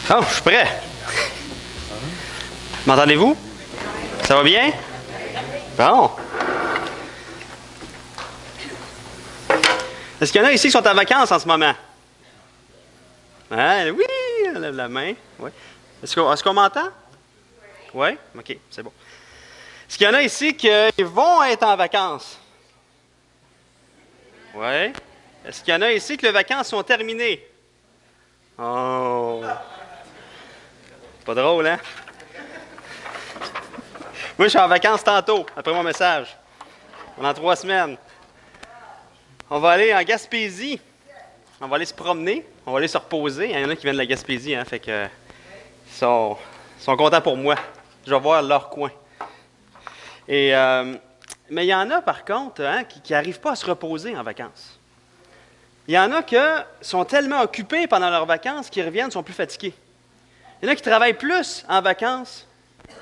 Oh, je suis prêt. M'entendez-vous? Ça va bien? Bon. Est-ce qu'il y en a ici qui sont en vacances en ce moment? Hein? Oui, on lève la main. Oui. Est-ce qu'on m'entend? Oui? OK, c'est bon. Est-ce qu'il y en a ici qui vont être en vacances? Oui. Est-ce qu'il y en a ici que les vacances sont terminées? Oh! Pas drôle, hein? Moi, je suis en vacances tantôt, après mon message. Pendant 3 semaines. On va aller en Gaspésie. On va aller se promener. On va aller se reposer. Il y en a qui viennent de la Gaspésie, hein? Fait que ils sont contents pour moi. Je vais voir leur coin. Et, mais il y en a, par contre, hein, qui n'arrivent pas à se reposer en vacances. Il y en a qui sont tellement occupés pendant leurs vacances qu'ils reviennent, sont plus fatigués. Il y en a qui travaillent plus en vacances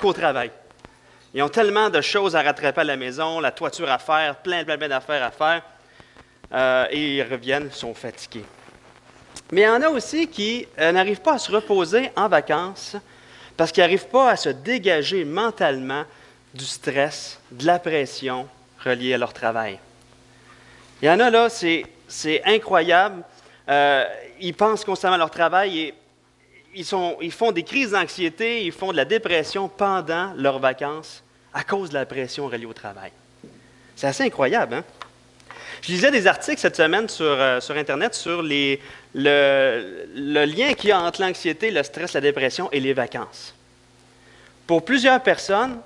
qu'au travail. Ils ont tellement de choses à rattraper à la maison, la toiture à faire, plein d'affaires à faire, et ils reviennent, sont fatigués. Mais il y en a aussi qui n'arrivent pas à se reposer en vacances parce qu'ils n'arrivent pas à se dégager mentalement du stress, de la pression reliée à leur travail. Il y en a là, c'est incroyable. Ils pensent constamment à leur travail et ils font des crises d'anxiété, ils font de la dépression pendant leurs vacances à cause de la pression reliée au travail. C'est assez incroyable, hein? Je lisais des articles cette semaine sur Internet sur le lien qu'il y a entre l'anxiété, le stress, la dépression et les vacances. Pour plusieurs personnes,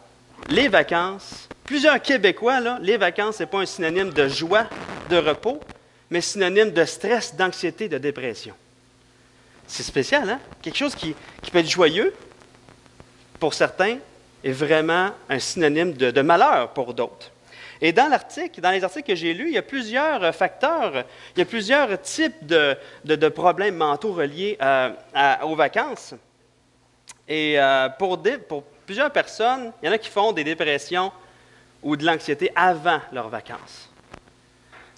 les vacances, plusieurs Québécois, là, les vacances, ce n'est pas un synonyme de joie, de repos, mais synonyme de stress, d'anxiété, de dépression. C'est spécial, hein? Quelque chose qui peut être joyeux pour certains est vraiment un synonyme de malheur pour d'autres. Et dans les articles que j'ai lus, il y a plusieurs facteurs, il y a plusieurs types de problèmes mentaux reliés aux vacances. Et pour plusieurs personnes, il y en a qui font des dépressions ou de l'anxiété avant leurs vacances.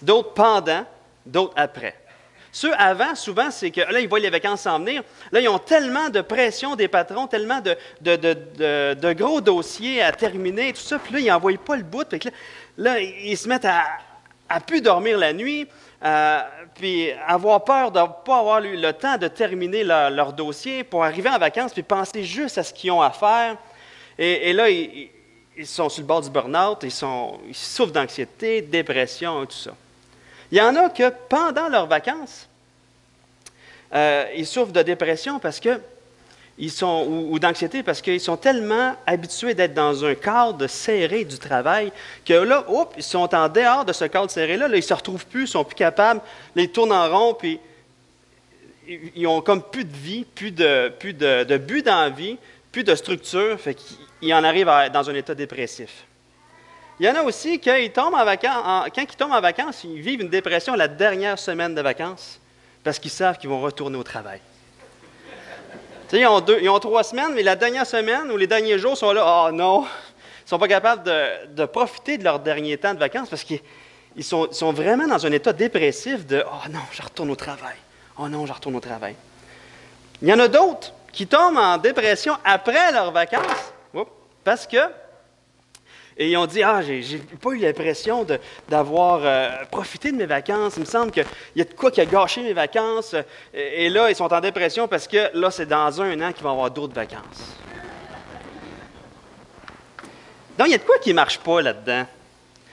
D'autres pendant, d'autres après. Ceux avant, souvent, c'est que là, ils voient les vacances s'en venir. Là, ils ont tellement de pression des patrons, tellement de gros dossiers à terminer, tout ça. Puis là, ils n'envoient pas le bout. Fait que là, ils se mettent à plus dormir la nuit, puis avoir peur de ne pas avoir eu le temps de terminer leur dossier pour arriver en vacances, puis penser juste à ce qu'ils ont à faire. Et là, ils sont sur le bord du burn-out, ils souffrent d'anxiété, de dépression, tout ça. Il y en a que pendant leurs vacances, ils souffrent de dépression parce que ou d'anxiété parce qu'ils sont tellement habitués d'être dans un cadre serré du travail que là, ils sont en dehors de ce cadre serré-là, là, ils ne se retrouvent plus, ils ne sont plus capables, là, ils tournent en rond, puis ils ont comme plus de vie, plus de but dans la vie, plus de structure, fait qu'ils en arrivent à être dans un état dépressif. Il y en a aussi quand ils tombent en vacances, ils vivent une dépression la dernière semaine de vacances parce qu'ils savent qu'ils vont retourner au travail. Tu sais, ils ont 3 semaines, mais la dernière semaine ou les derniers jours sont là, oh non, ils ne sont pas capables de profiter de leur dernier temps de vacances parce qu'ils sont vraiment dans un état dépressif de, oh non, je retourne au travail. Oh non, je retourne au travail. Il y en a d'autres qui tombent en dépression après leurs vacances parce que et ils ont dit, j'ai pas eu l'impression d'avoir profité de mes vacances. Il me semble qu'il y a de quoi qui a gâché mes vacances. Et là, ils sont en dépression parce que là, c'est dans 1 an qu'ils vont avoir d'autres vacances. Donc, il y a de quoi qui ne marche pas là-dedans.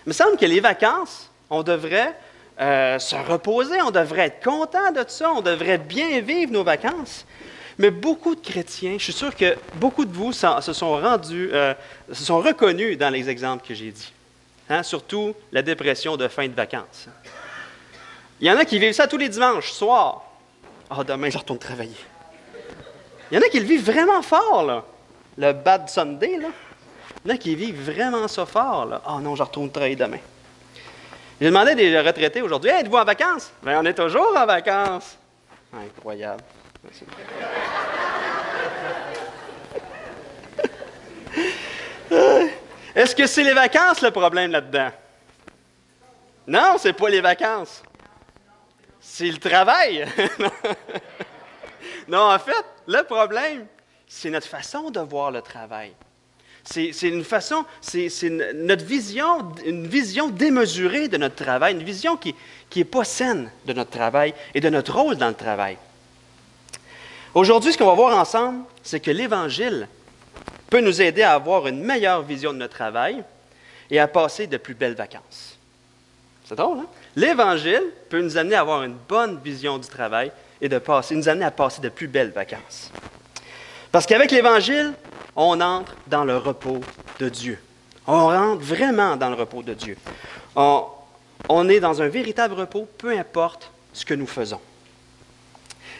Il me semble que les vacances, on devrait se reposer, on devrait être content de ça, on devrait bien vivre nos vacances. Mais beaucoup de chrétiens, je suis sûr que beaucoup de vous se sont reconnus dans les exemples que j'ai dit. Hein? Surtout la dépression de fin de vacances. Il y en a qui vivent ça tous les dimanches soirs. Demain, je retourne travailler. Il y en a qui le vivent vraiment fort, là. Le Bad Sunday, là. Il y en a qui vivent vraiment ça fort, là. Non, je retourne travailler demain. J'ai demandé à des retraités aujourd'hui, êtes-vous en vacances? Bien, on est toujours en vacances. Incroyable. Est-ce que c'est les vacances le problème là-dedans? Non, c'est pas les vacances. C'est le travail. Non, en fait, le problème, c'est notre façon de voir le travail. C'est notre vision, une vision démesurée de notre travail, une vision qui n'est pas saine de notre travail et de notre rôle dans le travail. Aujourd'hui, ce qu'on va voir ensemble, c'est que l'Évangile peut nous aider à avoir une meilleure vision de notre travail et à passer de plus belles vacances. C'est drôle, hein? L'Évangile peut nous amener à avoir une bonne vision du travail et nous amener à passer de plus belles vacances. Parce qu'avec l'Évangile, on entre dans le repos de Dieu. On rentre vraiment dans le repos de Dieu. On est dans un véritable repos, peu importe ce que nous faisons.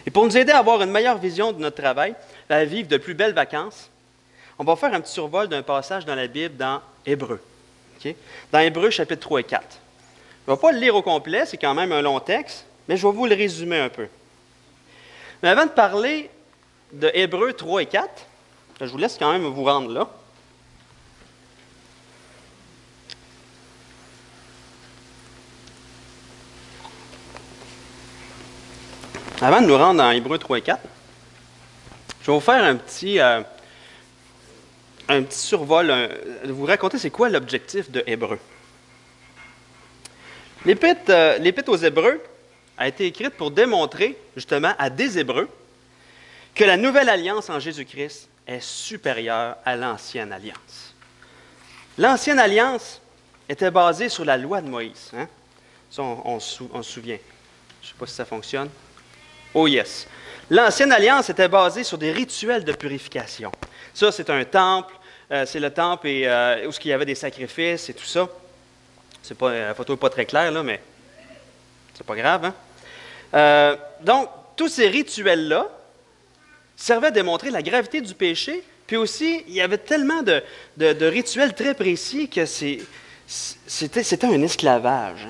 Et pour nous aider à avoir une meilleure vision de notre travail, à vivre de plus belles vacances, on va faire un petit survol d'un passage dans la Bible dans Hébreux. Okay? Dans Hébreux, chapitre 3 et 4. Je ne vais pas le lire au complet, c'est quand même un long texte, mais je vais vous le résumer un peu. Mais avant de parler de Hébreux 3 et 4, je vous laisse quand même vous rendre là. Avant de nous rendre dans Hébreux 3 et 4, je vais vous faire un petit survol, vous raconter c'est quoi l'objectif de Hébreux. L'Épître aux Hébreux a été écrite pour démontrer, justement, à des Hébreux, que la nouvelle alliance en Jésus-Christ est supérieure à l'ancienne alliance. L'ancienne alliance était basée sur la loi de Moïse. Hein? Ça, on se souvient. Je ne sais pas si ça fonctionne. Oh yes. L'ancienne alliance était basée sur des rituels de purification. Ça, c'est un temple. C'est le temple où il y avait des sacrifices et tout ça. La photo n'est pas très claire, là, mais c'est pas grave. Hein? Donc, tous ces rituels-là servaient à démontrer la gravité du péché, puis aussi, il y avait tellement de rituels très précis que c'était un esclavage.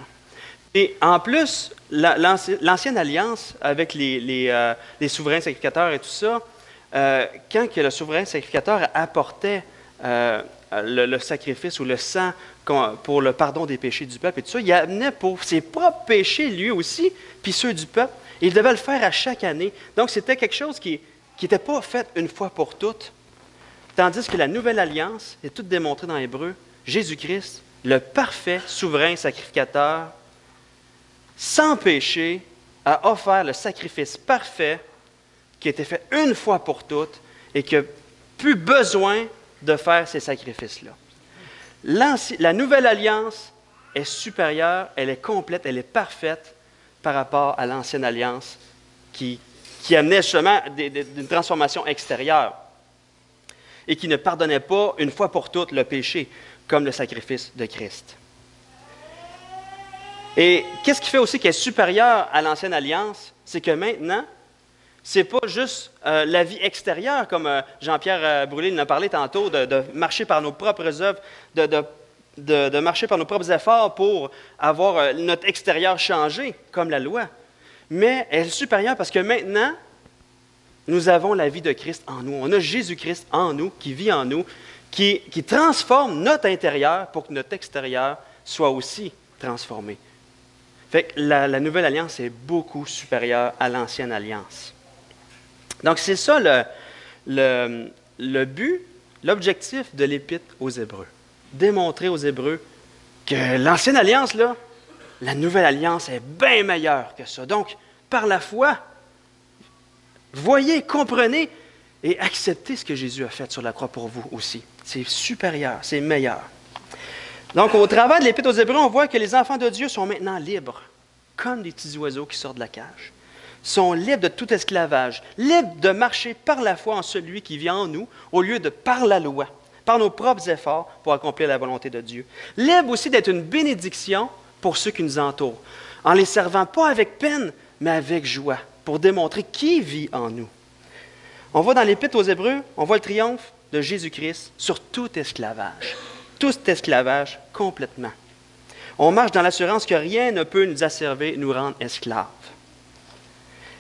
Et en plus, l'ancienne alliance avec les souverains sacrificateurs et tout ça, quand que le souverain sacrificateur apportait le sacrifice ou le sang pour le pardon des péchés du peuple et tout ça, il amenait pour ses propres péchés lui aussi, puis ceux du peuple. Et il devait le faire à chaque année. Donc, c'était quelque chose qui n'était pas fait une fois pour toutes. Tandis que la nouvelle alliance est toute démontrée dans Hébreux. Jésus-Christ, le parfait souverain sacrificateur, sans péché, a offert le sacrifice parfait qui a été fait une fois pour toutes et qui n'a plus besoin de faire ces sacrifices-là. La nouvelle alliance est supérieure, elle est complète, elle est parfaite par rapport à l'ancienne alliance qui amenait justement d'une transformation extérieure et qui ne pardonnait pas une fois pour toutes le péché, comme le sacrifice de Christ. Et qu'est-ce qui fait aussi qu'elle est supérieure à l'ancienne alliance? C'est que maintenant, ce n'est pas juste la vie extérieure, comme Jean-Pierre Brûlé nous a parlé tantôt, de marcher par nos propres œuvres, de marcher par nos propres efforts pour avoir notre extérieur changé, comme la loi. Mais elle est supérieure parce que maintenant, nous avons la vie de Christ en nous. On a Jésus-Christ en nous, qui vit en nous, qui transforme notre intérieur pour que notre extérieur soit aussi transformé. Fait que la nouvelle alliance est beaucoup supérieure à l'ancienne alliance. Donc, c'est ça le but, l'objectif de l'Épître aux Hébreux. Démontrer aux Hébreux que l'ancienne alliance, là, la nouvelle alliance est bien meilleure que ça. Donc, par la foi, voyez, comprenez et acceptez ce que Jésus a fait sur la croix pour vous aussi. C'est supérieur, c'est meilleur. Donc, au travers de l'Épître aux Hébreux, on voit que les enfants de Dieu sont maintenant libres, comme des petits oiseaux qui sortent de la cage. Sont libres de tout esclavage, libres de marcher par la foi en celui qui vit en nous, au lieu de par la loi, par nos propres efforts pour accomplir la volonté de Dieu. Libres aussi d'être une bénédiction pour ceux qui nous entourent, en les servant pas avec peine, mais avec joie, pour démontrer qui vit en nous. On voit dans l'Épître aux Hébreux, on voit le triomphe de Jésus-Christ sur tout esclavage. Tout cet esclavage complètement. On marche dans l'assurance que rien ne peut nous asservir, nous rendre esclaves.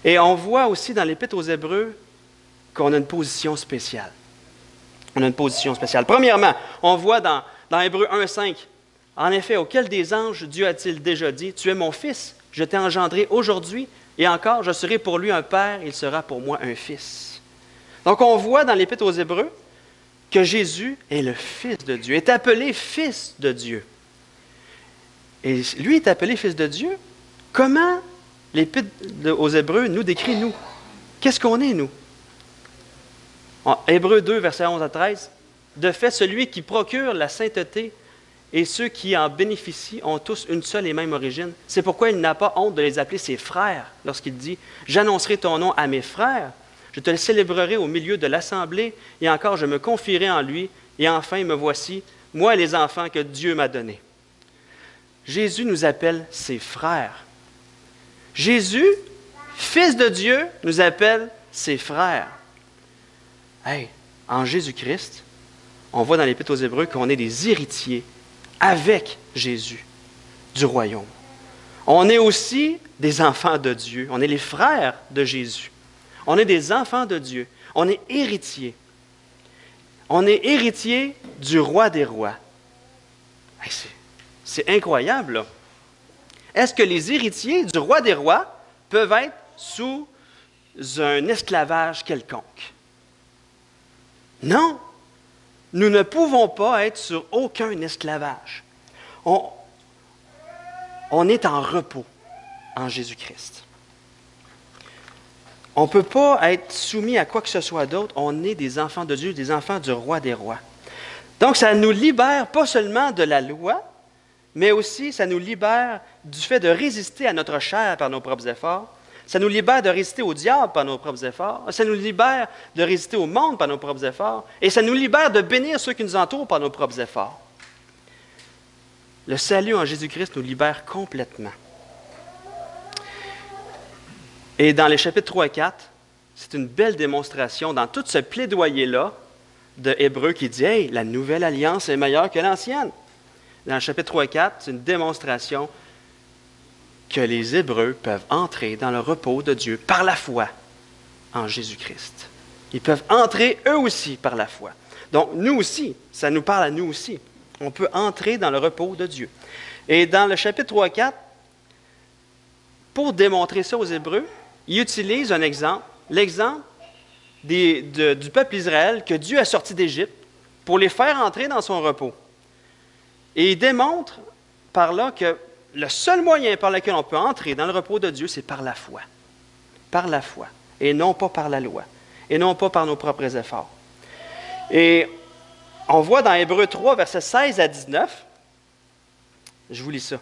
Et on voit aussi dans l'Épître aux Hébreux qu'on a une position spéciale. On a une position spéciale. Premièrement, on voit dans Hébreux 1,5, « En effet, auquel des anges Dieu a-t-il déjà dit, « Tu es mon fils, je t'ai engendré aujourd'hui, Et encore, je serai pour lui un père, il sera pour moi un fils. Donc on voit dans l'Épître aux Hébreux que Jésus est le Fils de Dieu, est appelé Fils de Dieu. Et lui est appelé Fils de Dieu. Comment l'Épître aux Hébreux nous décrit, nous? Qu'est-ce qu'on est, nous? En Hébreux 2, versets 11 à 13, « De fait, celui qui procure la sainteté et ceux qui en bénéficient ont tous une seule et même origine. C'est pourquoi il n'a pas honte de les appeler ses frères, lorsqu'il dit « J'annoncerai ton nom à mes frères, je te le célébrerai au milieu de l'assemblée, et encore je me confierai en lui, et enfin me voici, moi et les enfants que Dieu m'a donnés. » Jésus nous appelle ses frères. Jésus, Fils de Dieu, nous appelle ses frères. Hey, en Jésus-Christ, on voit dans l'Épître aux Hébreux qu'on est des héritiers avec Jésus du royaume. On est aussi des enfants de Dieu. On est les frères de Jésus. On est des enfants de Dieu. On est héritiers. On est héritiers du roi des rois. Hey, c'est incroyable, là. Est-ce que les héritiers du roi des rois peuvent être sous un esclavage quelconque? Non, nous ne pouvons pas être sur aucun esclavage. On est en repos en Jésus-Christ. On ne peut pas être soumis à quoi que ce soit d'autre. On est des enfants de Dieu, des enfants du roi des rois. Donc, ça nous libère pas seulement de la loi, mais aussi ça nous libère du fait de résister à notre chair par nos propres efforts. Ça nous libère de résister au diable par nos propres efforts. Ça nous libère de résister au monde par nos propres efforts. Et ça nous libère de bénir ceux qui nous entourent par nos propres efforts. Le salut en Jésus-Christ nous libère complètement. Et dans les chapitres 3 et 4, c'est une belle démonstration dans tout ce plaidoyer-là de Hébreux qui dit « Hey, la nouvelle alliance est meilleure que l'ancienne ». Dans le chapitre 3 et 4, c'est une démonstration que les Hébreux peuvent entrer dans le repos de Dieu par la foi en Jésus-Christ. Ils peuvent entrer eux aussi par la foi. Donc, nous aussi, ça nous parle à nous aussi. On peut entrer dans le repos de Dieu. Et dans le chapitre 3 et 4, pour démontrer ça aux Hébreux, il utilise un exemple, l'exemple du peuple Israël que Dieu a sorti d'Égypte pour les faire entrer dans son repos. Et il démontre par là que le seul moyen par lequel on peut entrer dans le repos de Dieu, c'est par la foi. Par la foi. Et non pas par la loi. Et non pas par nos propres efforts. Et on voit dans Hébreux 3, versets 16 à 19, je vous lis ça.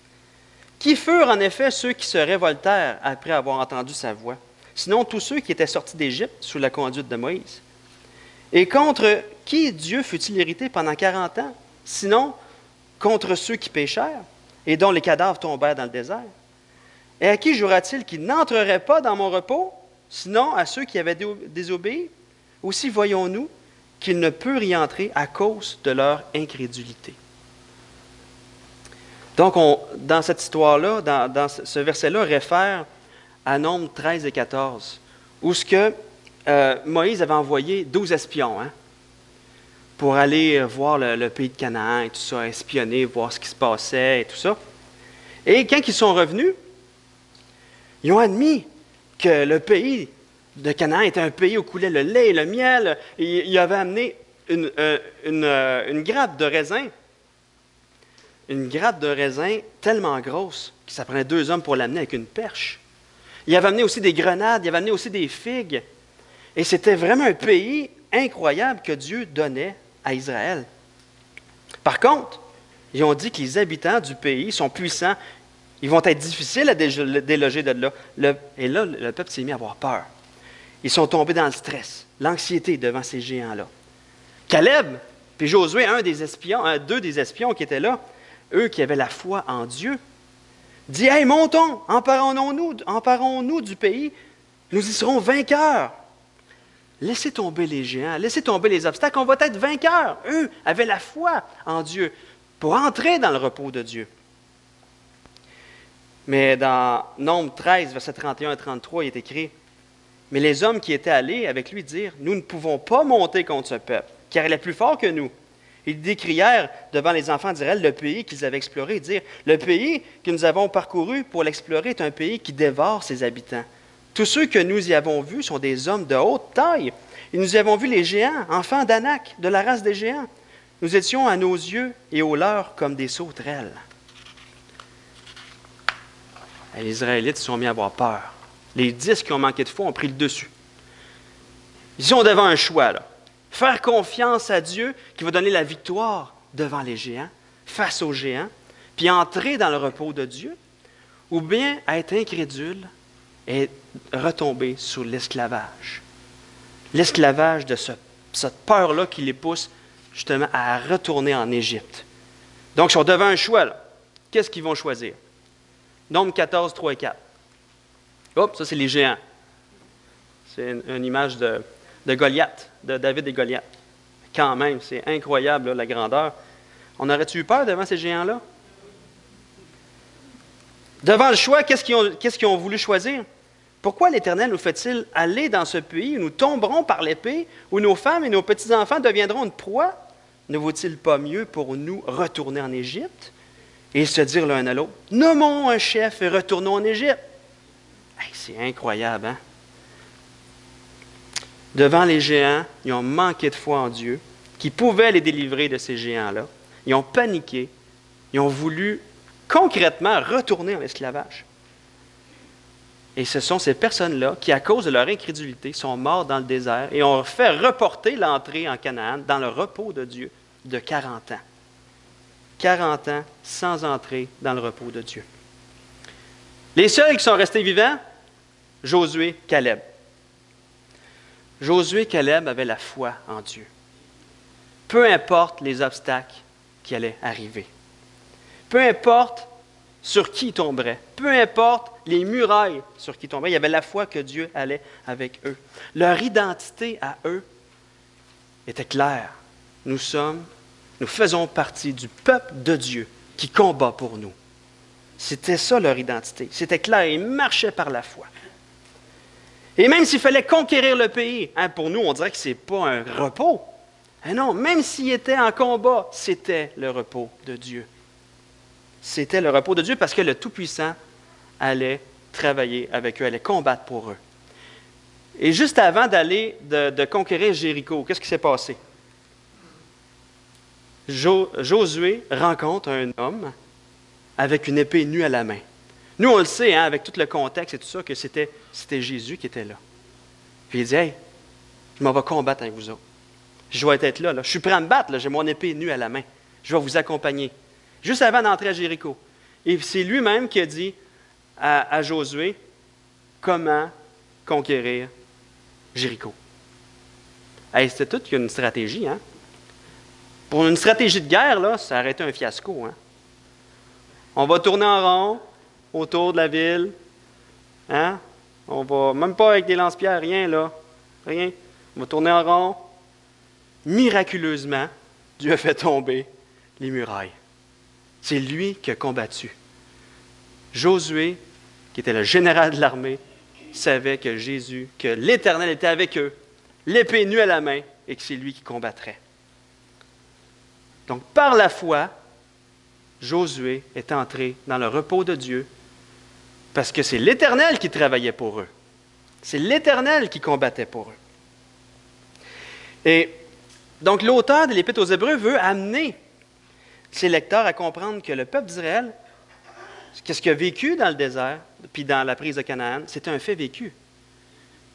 « Qui furent en effet ceux qui se révoltèrent après avoir entendu sa voix, sinon tous ceux qui étaient sortis d'Égypte sous la conduite de Moïse? Et contre qui Dieu fut-il irrité pendant 40 ans, sinon contre ceux qui péchèrent, et dont les cadavres tombèrent dans le désert? Et à qui jouera-t-il qui n'entrerait pas dans mon repos, sinon à ceux qui avaient désobéi? Aussi voyons-nous qu'il ne peut y entrer à cause de leur incrédulité. » Donc, dans cette histoire-là, dans ce verset-là, réfère à Nombre 13 et 14, où Moïse avait envoyé 12 espions pour aller voir le pays de Canaan et tout ça, espionner, voir ce qui se passait et tout ça. Et quand ils sont revenus, ils ont admis que le pays de Canaan était un pays où coulait le lait et le miel. Et ils avaient amené une grappe de raisin. Une grappe de raisin tellement grosse que ça prenait 2 hommes pour l'amener avec une perche. Il avait amené aussi des grenades, il avait amené aussi des figues. Et c'était vraiment un pays incroyable que Dieu donnait à Israël. Par contre, ils ont dit que les habitants du pays sont puissants. Ils vont être difficiles à déloger de là. Et là, le peuple s'est mis à avoir peur. Ils sont tombés dans le stress, l'anxiété devant ces géants-là. Caleb, puis Josué, deux des espions qui étaient là, eux qui avaient la foi en Dieu, dit « Hey, montons, emparons-nous du pays, nous y serons vainqueurs. Laissez tomber les géants, laissez tomber les obstacles, on va être vainqueurs. » Eux avaient la foi en Dieu pour entrer dans le repos de Dieu. Mais dans Nombre 13, versets 31 et 33, il est écrit « Mais les hommes qui étaient allés avec lui dirent « Nous ne pouvons pas monter contre ce peuple, car il est plus fort que nous. Ils décrièrent devant les enfants d'Israël le pays qu'ils avaient exploré et dirent, « Le pays que nous avons parcouru pour l'explorer est un pays qui dévore ses habitants. Tous ceux que nous y avons vus sont des hommes de haute taille. Et nous y avons vu les géants, enfants d'Anak, de la race des géants. Nous étions à nos yeux et aux leurs comme des sauterelles. » Et les Israélites se sont mis à avoir peur. Les 10 qui ont manqué de foi ont pris le dessus. Ils sont devant un choix, là. Faire confiance à Dieu qui va donner la victoire devant les géants, face aux géants, puis entrer dans le repos de Dieu, ou bien être incrédule et retomber sous l'esclavage. L'esclavage de cette peur-là qui les pousse justement à retourner en Égypte. Donc, ils sont devant un choix, là. Qu'est-ce qu'ils vont choisir? Nombre 14, 3 et 4. Hop, ça c'est les géants. C'est une image de Goliath, de David et Goliath. Quand même, c'est incroyable là, la grandeur. On aurait-tu eu peur devant ces géants-là? Devant le choix, qu'est-ce qu'ils ont voulu choisir? Pourquoi l'Éternel nous fait-il aller dans ce pays où nous tomberons par l'épée, où nos femmes et nos petits-enfants deviendront une proie? Ne vaut-il pas mieux pour nous retourner en Égypte? Et ils se dirent l'un à l'autre, « Nommons un chef et retournons en Égypte. » Hey, c'est incroyable, hein? Devant les géants, ils ont manqué de foi en Dieu, qui pouvait les délivrer de ces géants-là. Ils ont paniqué. Ils ont voulu concrètement retourner en esclavage. Et ce sont ces personnes-là qui, à cause de leur incrédulité, sont morts dans le désert et ont fait reporter l'entrée en Canaan dans le repos de Dieu de 40 ans. 40 ans sans entrer dans le repos de Dieu. Les seuls qui sont restés vivants, Josué, Caleb. Josué et Caleb avaient la foi en Dieu. Peu importe les obstacles qui allaient arriver. Peu importe sur qui ils tomberaient. Peu importe les murailles sur qui ils tomberaient. Il y avait la foi que Dieu allait avec eux. Leur identité à eux était claire. Nous faisons partie du peuple de Dieu qui combat pour nous. C'était ça leur identité. C'était clair. Ils marchaient par la foi. Et même s'il fallait conquérir le pays, hein, pour nous, on dirait que ce n'est pas un repos. Hein, non, même s'ils étaient en combat, c'était le repos de Dieu. C'était le repos de Dieu parce que le Tout-Puissant allait travailler avec eux, allait combattre pour eux. Et juste avant d'aller de conquérir Jéricho, qu'est-ce qui s'est passé? Josué rencontre un homme avec une épée nue à la main. Nous, on le sait, hein, avec tout le contexte et tout ça, que c'était Jésus qui était là. Puis il dit, « Hey, je m'en vais combattre avec vous autres. Je vais être là. Je suis prêt à me battre. Là. J'ai mon épée nue à la main. Je vais vous accompagner. » Juste avant d'entrer à Jéricho. Et c'est lui-même qui a dit à Josué comment conquérir Jéricho. Hey, c'était toute une stratégie, hein? Pour une stratégie de guerre, là, ça aurait été un fiasco. Hein? On va tourner en rond autour de la ville. Hein? On va, même pas avec des lance-pierres, rien là. Rien. On va tourner en rond. Miraculeusement, Dieu a fait tomber les murailles. C'est lui qui a combattu. Josué, qui était le général de l'armée, savait que l'Éternel était avec eux, l'épée nue à la main, et que c'est lui qui combattrait. Donc, par la foi, Josué est entré dans le repos de Dieu parce que c'est l'Éternel qui travaillait pour eux. C'est l'Éternel qui combattait pour eux. Et donc, l'auteur de l'Épître aux Hébreux veut amener ses lecteurs à comprendre que le peuple d'Israël, ce qu'il a vécu dans le désert, puis dans la prise de Canaan, c'était un fait vécu.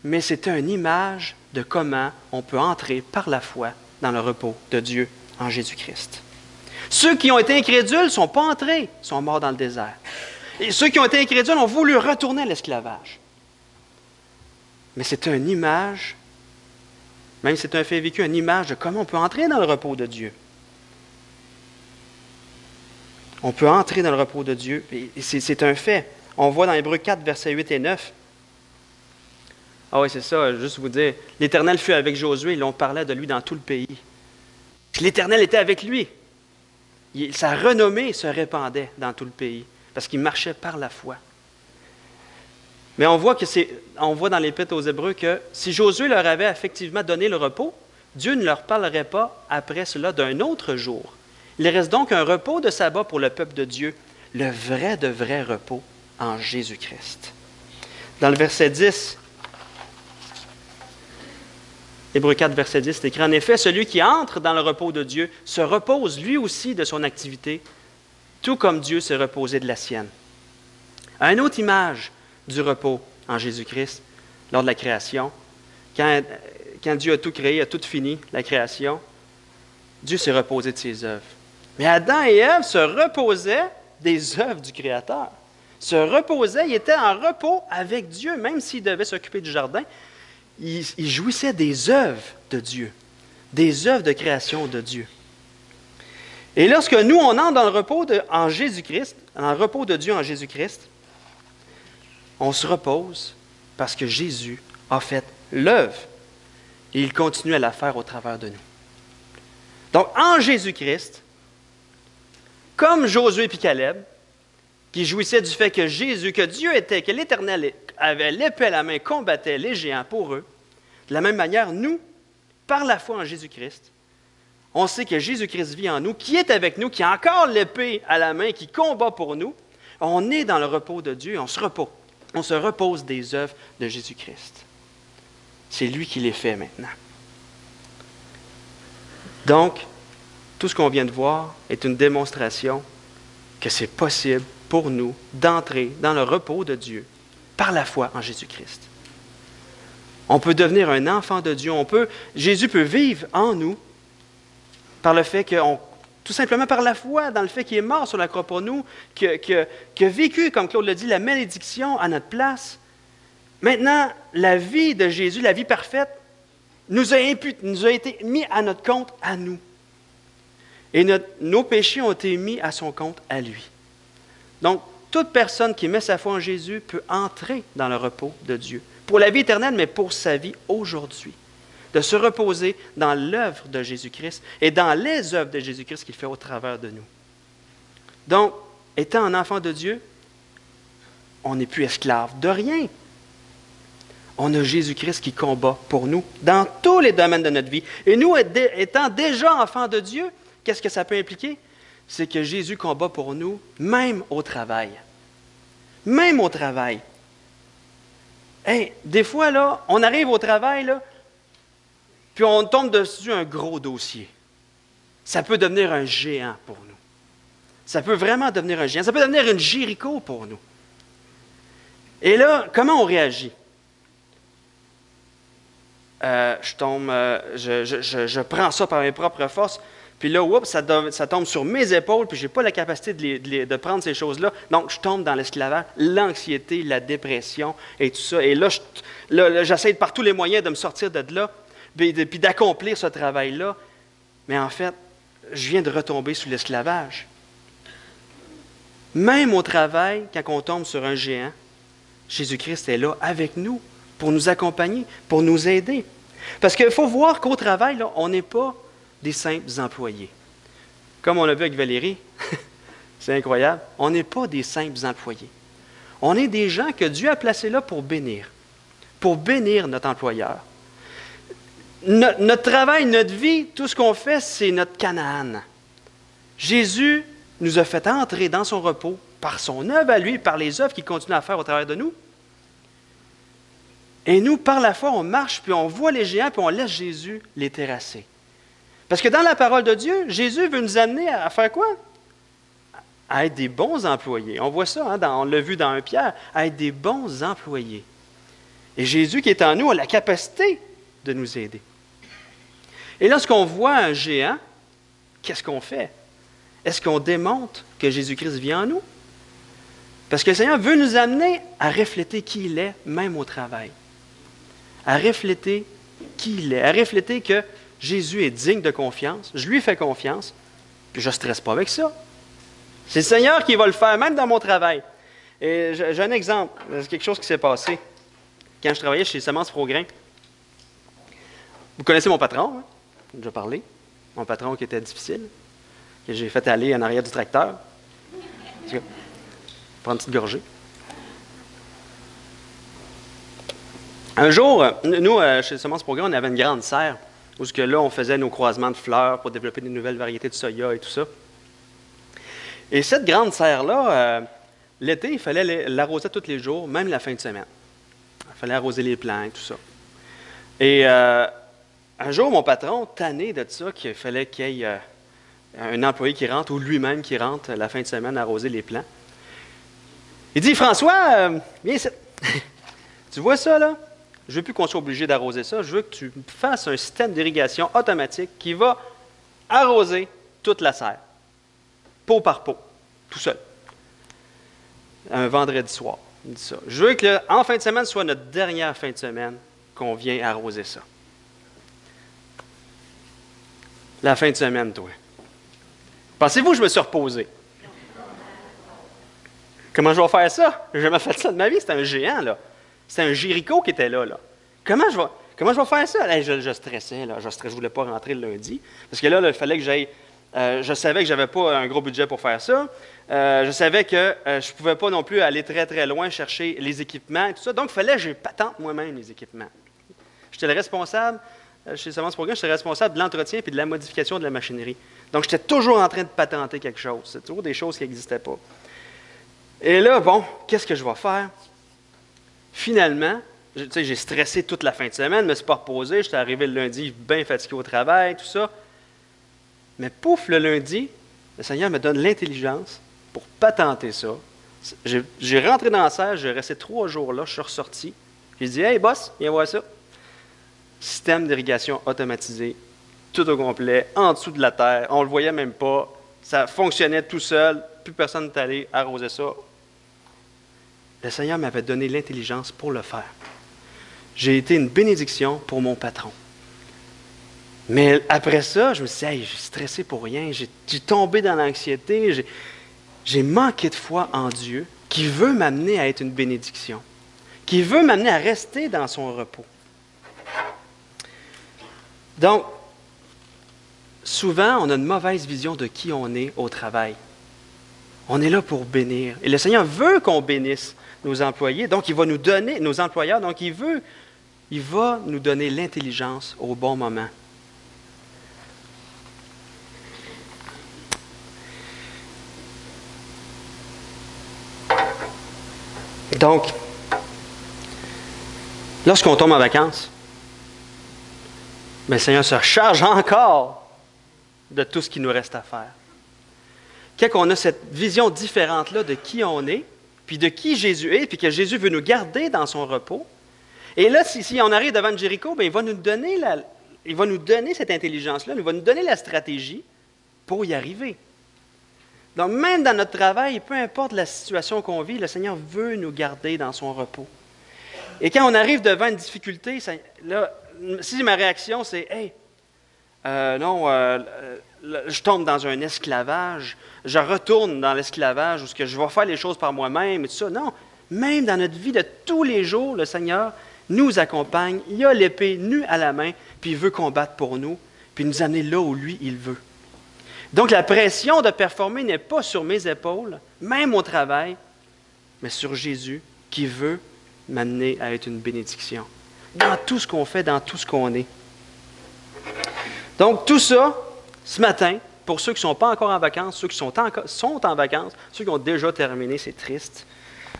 Mais c'était une image de comment on peut entrer par la foi dans le repos de Dieu en Jésus-Christ. Ceux qui ont été incrédules ne sont pas entrés, sont morts dans le désert. Et ceux qui ont été incrédules ont voulu retourner à l'esclavage. Mais c'est une image, même si c'est un fait vécu, une image de comment on peut entrer dans le repos de Dieu. On peut entrer dans le repos de Dieu, et c'est un fait. On voit dans Hébreux 4, versets 8 et 9. Ah oui, c'est ça, juste vous dire. L'Éternel fut avec Josué, et l'on parlait de lui dans tout le pays. L'Éternel était avec lui. Sa renommée se répandait dans tout le pays, parce qu'il marchait par la foi. Mais on voit dans l'Épître aux Hébreux que si Josué leur avait effectivement donné le repos, Dieu ne leur parlerait pas après cela d'un autre jour. Il reste donc un repos de sabbat pour le peuple de Dieu, le vrai de vrai repos en Jésus-Christ. Dans le verset 10, Hébreux 4, verset 10, c'est écrit, en effet, celui qui entre dans le repos de Dieu se repose lui aussi de son activité, tout comme Dieu s'est reposé de la sienne. Une autre image du repos en Jésus-Christ, lors de la création, quand Dieu a tout créé, a tout fini, la création, Dieu s'est reposé de ses œuvres. Mais Adam et Ève se reposaient des œuvres du Créateur. Se reposaient, ils étaient en repos avec Dieu, même s'ils devaient s'occuper du jardin. Ils jouissaient des œuvres de Dieu, des œuvres de création de Dieu. Et lorsque nous, on entre dans le repos en Jésus-Christ, dans le repos de Dieu en Jésus-Christ, on se repose parce que Jésus a fait l'œuvre et il continue à la faire au travers de nous. Donc, en Jésus-Christ, comme Josué et Caleb, qui jouissaient du fait que Jésus, que Dieu était, que l'Éternel avait l'épée à la main, combattait les géants pour eux, de la même manière, nous, par la foi en Jésus-Christ, on sait que Jésus-Christ vit en nous, qui est avec nous, qui a encore l'épée à la main, qui combat pour nous. On est dans le repos de Dieu, on se repose. On se repose des œuvres de Jésus-Christ. C'est lui qui les fait maintenant. Donc, tout ce qu'on vient de voir est une démonstration que c'est possible pour nous d'entrer dans le repos de Dieu par la foi en Jésus-Christ. On peut devenir un enfant de Dieu. Jésus peut vivre en nous par le fait tout simplement par la foi, dans le fait qu'il est mort sur la croix pour nous, qu'il a vécu, comme Claude l'a dit, la malédiction à notre place. Maintenant, la vie de Jésus, la vie parfaite, nous a été mis à notre compte à nous. Et nos péchés ont été mis à son compte à lui. Donc, toute personne qui met sa foi en Jésus peut entrer dans le repos de Dieu. Pour la vie éternelle, mais pour sa vie aujourd'hui. De se reposer dans l'œuvre de Jésus-Christ et dans les œuvres de Jésus-Christ qu'il fait au travers de nous. Donc, étant un enfant de Dieu, on n'est plus esclave de rien. On a Jésus-Christ qui combat pour nous dans tous les domaines de notre vie. Et nous, étant déjà enfants de Dieu, qu'est-ce que ça peut impliquer? C'est que Jésus combat pour nous, même au travail. Même au travail. Hey, des fois, là, on arrive au travail, là, puis on tombe dessus un gros dossier. Ça peut devenir un géant pour nous. Ça peut vraiment devenir un géant. Ça peut devenir une Jéricho pour nous. Et là, comment on réagit? Je prends ça par mes propres forces, puis là, oups, ça tombe sur mes épaules, puis je n'ai pas la capacité de prendre ces choses-là. Donc, je tombe dans l'esclavage, l'anxiété, la dépression et tout ça. Et là, j'essaie par tous les moyens de me sortir de là, puis d'accomplir ce travail-là. Mais en fait, je viens de retomber sous l'esclavage. Même au travail, quand on tombe sur un géant, Jésus-Christ est là avec nous pour nous accompagner, pour nous aider. Parce qu'il faut voir qu'au travail, là, on n'est pas des simples employés. Comme on l'a vu avec Valérie, c'est incroyable, on n'est pas des simples employés. On est des gens que Dieu a placés là pour bénir notre employeur. Notre travail, notre vie, tout ce qu'on fait, c'est notre Canaan. Jésus nous a fait entrer dans son repos par son œuvre à lui, par les œuvres qu'il continue à faire au travers de nous. Et nous, par la foi, on marche, puis on voit les géants, puis on laisse Jésus les terrasser. Parce que dans la parole de Dieu, Jésus veut nous amener à faire quoi? À être des bons employés. On voit ça, on l'a vu dans 1 Pierre, à être des bons employés. Et Jésus qui est en nous a la capacité de nous aider. Et lorsqu'on voit un géant, qu'est-ce qu'on fait? Est-ce qu'on démontre que Jésus-Christ vit en nous? Parce que le Seigneur veut nous amener à refléter qui il est, même au travail. À refléter qui il est, à refléter que Jésus est digne de confiance, je lui fais confiance, puis je ne stresse pas avec ça. C'est le Seigneur qui va le faire, même dans mon travail. Et j'ai un exemple, c'est quelque chose qui s'est passé quand je travaillais chez Semences Progrin. Vous connaissez mon patron, hein? J'ai déjà parlé. Mon patron qui était difficile, que j'ai fait aller en arrière du tracteur. Prendre une petite gorgée. Un jour, nous, chez Semences Progrès, on avait une grande serre où là, on faisait nos croisements de fleurs pour développer des nouvelles variétés de soya et tout ça. Et cette grande serre-là, l'été, il fallait l'arroser tous les jours, même la fin de semaine. Il fallait arroser les plants et tout ça. Et un jour, mon patron, tanné de ça, qu'il fallait qu'il y ait un employé qui rentre, ou lui-même qui rentre la fin de semaine arroser les plants, il dit, François, viens ici. Tu vois ça, là? Je ne veux plus qu'on soit obligé d'arroser ça. Je veux que tu fasses un système d'irrigation automatique qui va arroser toute la serre, pot par pot, tout seul. Un vendredi soir, il dit ça. Je veux que, en fin de semaine, soit notre dernière fin de semaine qu'on vient arroser ça. La fin de semaine, toi. Pensez-vous que je me suis reposé? Comment je vais faire ça? Je n'ai jamais fait ça de ma vie. C'était un géant, là. C'était un Jéricho qui était là. Comment je vais faire ça? Hey, je stressais, là. Je ne voulais pas rentrer le lundi. Parce que là, il fallait que j'aille. Je savais que je n'avais pas un gros budget pour faire ça. Je savais que je ne pouvais pas non plus aller très, très loin chercher les équipements et tout ça. Donc, il fallait que je patente moi-même les équipements. J'étais le responsable, chez Semence Programme, j'étais responsable de l'entretien et de la modification de la machinerie. Donc, j'étais toujours en train de patenter quelque chose. C'est toujours des choses qui n'existaient pas. Et là, bon, qu'est-ce que je vais faire? Finalement, j'ai stressé toute la fin de semaine, je ne me suis pas reposé, j'étais arrivé le lundi bien fatigué au travail, tout ça. Mais pouf, le lundi, le Seigneur me donne l'intelligence pour patenter ça. J'ai rentré dans la serre, j'ai resté 3 jours là, je suis ressorti. J'ai dit, hey boss, viens voir ça. Système d'irrigation automatisé, tout au complet, en dessous de la terre, on ne le voyait même pas, ça fonctionnait tout seul, plus personne n'est allé arroser ça. Le Seigneur m'avait donné l'intelligence pour le faire. J'ai été une bénédiction pour mon patron. Mais après ça, je me suis dit, hey, j'ai stressé pour rien, j'ai tombé dans l'anxiété, j'ai manqué de foi en Dieu qui veut m'amener à être une bénédiction, qui veut m'amener à rester dans son repos. Donc, souvent, on a une mauvaise vision de qui on est au travail. On est là pour bénir. Et le Seigneur veut qu'on bénisse nos employés, donc il va nous donner, nos employeurs, donc il va nous donner l'intelligence au bon moment. Donc, lorsqu'on tombe en vacances, le Seigneur se charge encore de tout ce qu'il nous reste à faire. Quand on a cette vision différente-là de qui on est, puis de qui Jésus est, puis que Jésus veut nous garder dans son repos, et là, si on arrive devant Jéricho, bien, il va nous donner cette intelligence-là, il va nous donner la stratégie pour y arriver. Donc, même dans notre travail, peu importe la situation qu'on vit, le Seigneur veut nous garder dans son repos. Et quand on arrive devant une difficulté, là, si ma réaction c'est « Hey, je tombe dans un esclavage, je retourne dans l'esclavage où je vais faire les choses par moi-même et tout ça. » Non, même dans notre vie de tous les jours, le Seigneur nous accompagne, il a l'épée nue à la main, puis il veut combattre pour nous, puis nous amener là où lui, il veut. Donc, la pression de performer n'est pas sur mes épaules, même au travail, mais sur Jésus qui veut m'amener à être une bénédiction. Dans tout ce qu'on fait, dans tout ce qu'on est. Donc, tout ça, ce matin, pour ceux qui ne sont pas encore en vacances, ceux qui sont en vacances, ceux qui ont déjà terminé, c'est triste.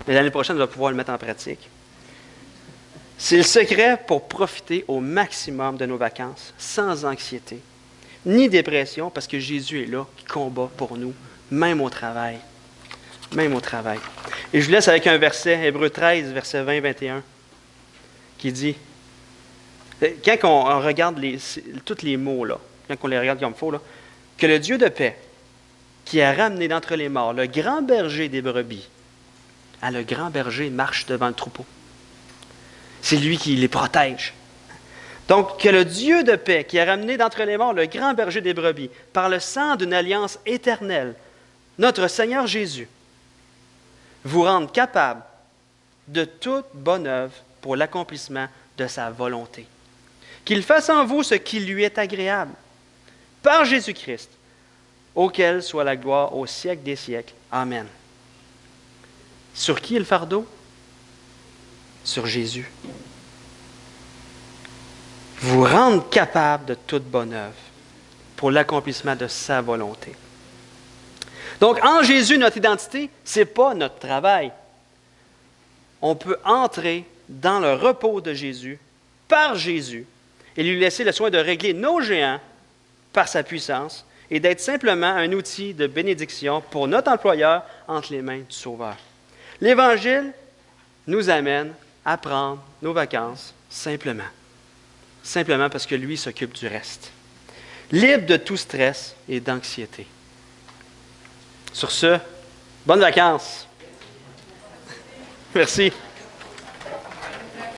Mais l'année prochaine, on va pouvoir le mettre en pratique. C'est le secret pour profiter au maximum de nos vacances, sans anxiété, ni dépression, parce que Jésus est là, qui combat pour nous, même au travail. Même au travail. Et je vous laisse avec un verset, Hébreux 13, verset 20-21, qui dit, quand on regarde tous les mots, là, quand on les regarde comme il faut, là, que le Dieu de paix, qui a ramené d'entre les morts le grand berger des brebis, le grand berger marche devant le troupeau. C'est lui qui les protège. Donc, que le Dieu de paix, qui a ramené d'entre les morts le grand berger des brebis, par le sang d'une alliance éternelle, notre Seigneur Jésus, vous rende capable de toute bonne œuvre pour l'accomplissement de sa volonté. Qu'il fasse en vous ce qui lui est agréable, par Jésus-Christ, auquel soit la gloire au siècle des siècles. Amen. Sur qui est le fardeau? Sur Jésus. vous rendre capable de toute bonne œuvre pour l'accomplissement de sa volonté. Donc, en Jésus, notre identité, ce n'est pas notre travail. On peut entrer dans le repos de Jésus, par Jésus, et lui laisser le soin de régler nos géants par sa puissance et d'être simplement un outil de bénédiction pour notre employeur entre les mains du Sauveur. L'Évangile nous amène à prendre nos vacances simplement. Simplement parce que lui s'occupe du reste. Libre de tout stress et d'anxiété. Sur ce, bonnes vacances. Merci.